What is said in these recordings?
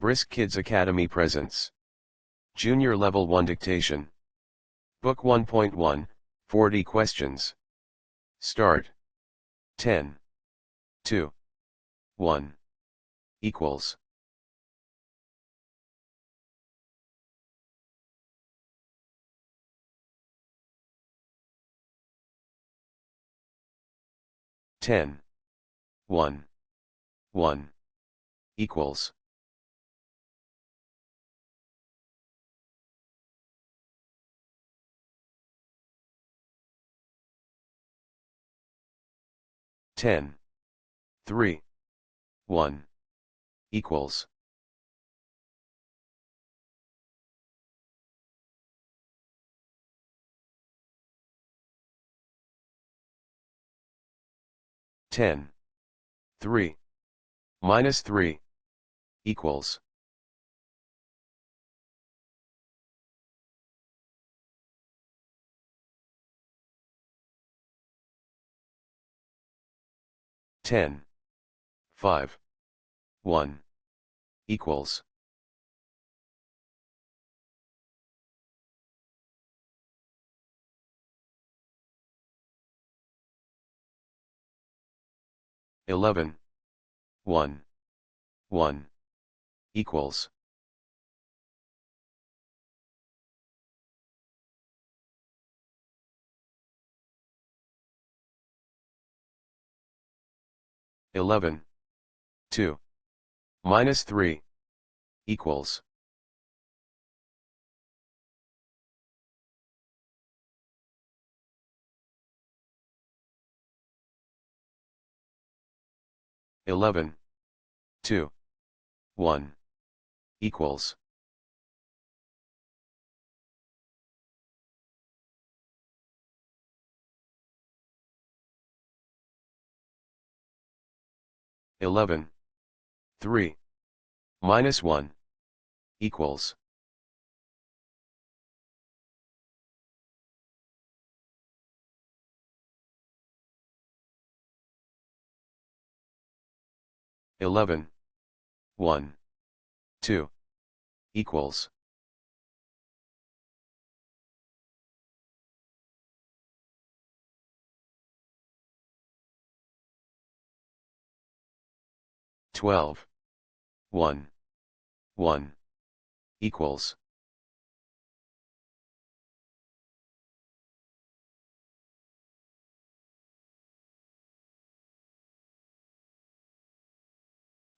BRISK Kids Academy presents Junior Level 1 Dictation. Book 1.1, 40 questions. Start. 10, 2, 1, equals. Ten, 1, 1, equals. 10, 3, 1, equals. 10, 3, minus 3, equals. 10, 5, 1, equals. 11, 1, 1, equals. 11, 2, minus 3, equals. 11, 2, 1, equals. 11, 3, minus 1, equals. 11, 1, 2, equals. 12, 1, 1, equals.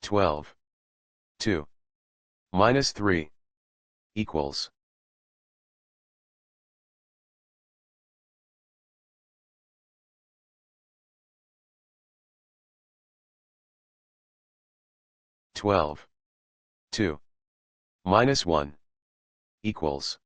12, 2, minus 3, equals. 12, 2, minus 1, equals.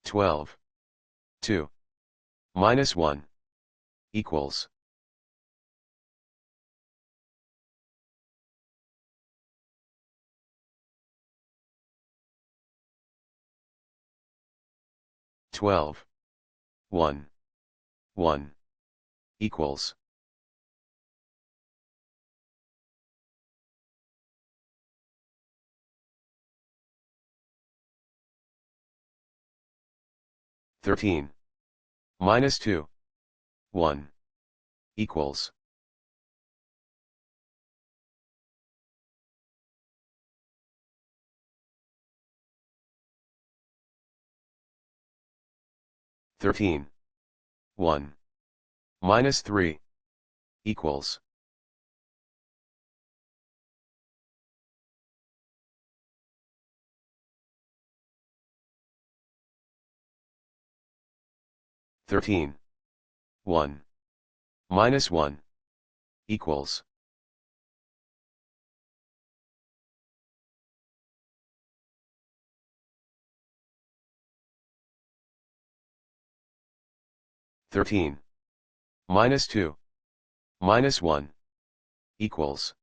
12, 2, minus 1, equals. 12, 1, 1, equals. 13, minus 2, 1, equals. 13, 1, minus 3, equals. 13, 1, minus 1, equals. 13, minus 2, minus 1, equals.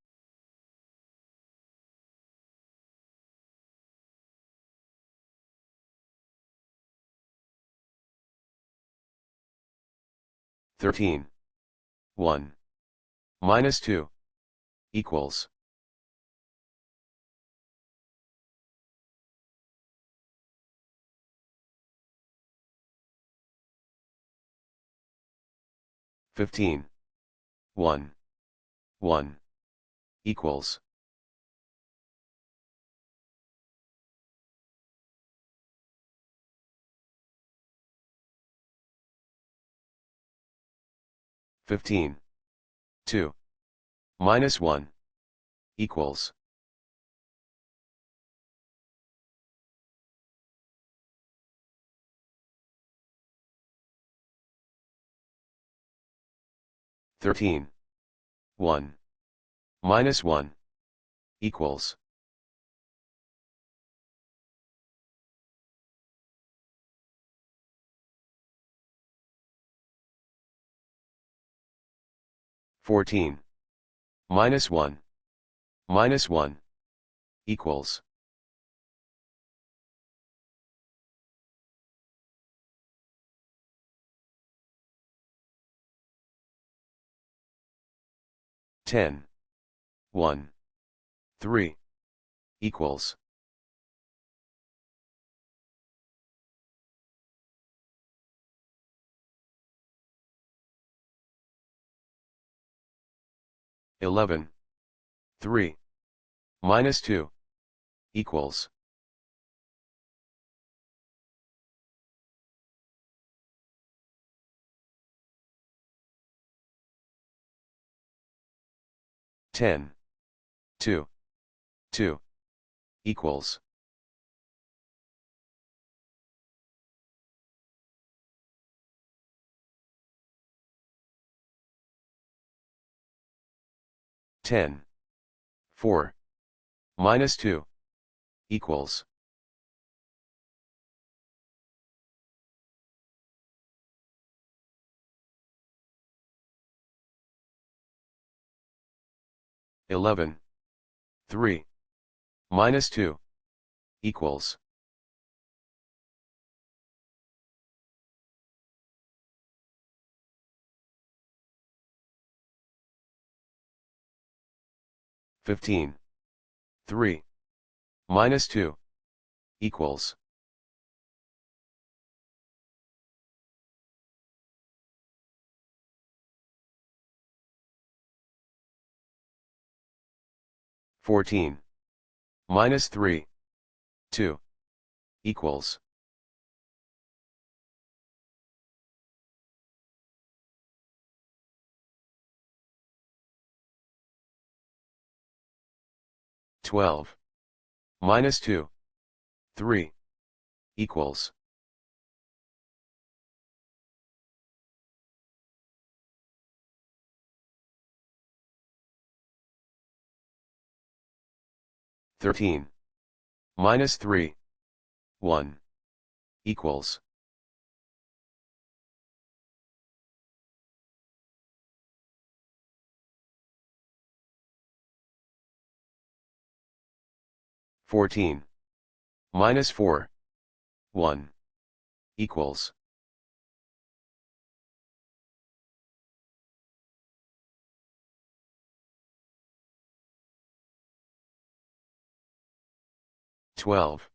13. 1. Minus 2. Equals. 15. 1. 1. Equals. 15. 2. Minus 1. Equals. 13. 1. Minus 1. Equals. 14. Minus 1. Minus 1. Equals. 10. 1. 3. Equals. 11. 3. Minus 2. Equals. 10. 2. 2. Equals. 10. 4. Minus 2. Equals. 11. 3. Minus 2. Equals. 15. 3. Minus 2. Equals. 14. Minus 3. 2. Equals. 12. Minus 2. 3. Equals. 13. Minus 3. 1. Equals. 14. Minus 4. 1. Equals. 12.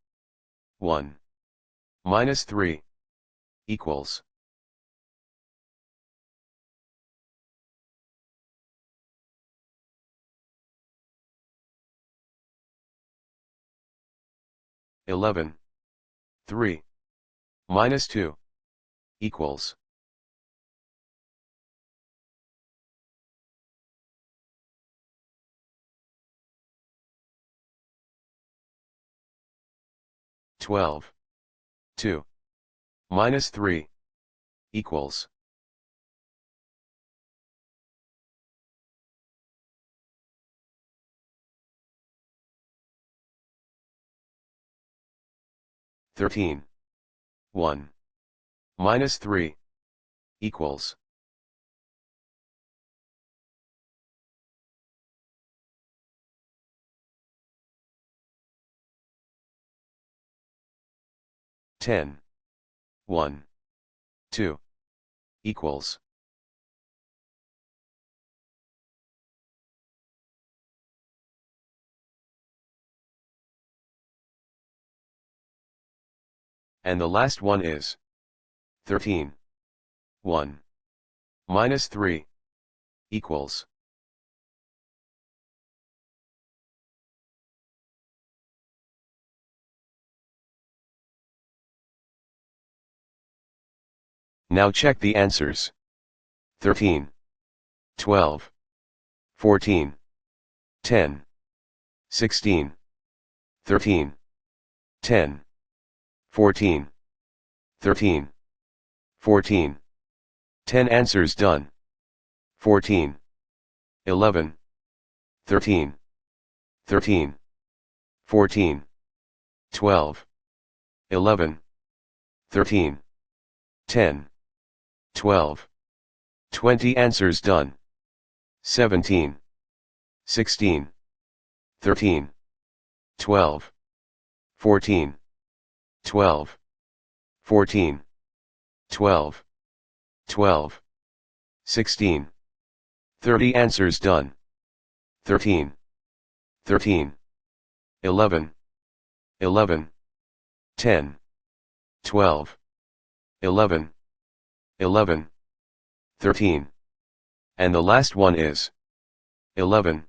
1. Minus 3. Equals. 11. 3. Minus 2. Equals. 12. 2. Minus 3. Equals. 13. 1. Minus 3. Equals. 10. 1. 2. Equals. And the last one is 13. 1 minus 3 equals. Now check the answers. 13, 12, 14, 10, 16, 13, 10, 14, 13, 14. 10 answers done. 14, 11, 13, 13, 14, 12, 11, 13, 10, 12, 20 answers done. 17, 16, 13, 12, 14, 12, 14, 12, 12, 16, 30 answers done. 13, 13, 11, 11, 10, 12, 11, 11, 13. And the last one is 11,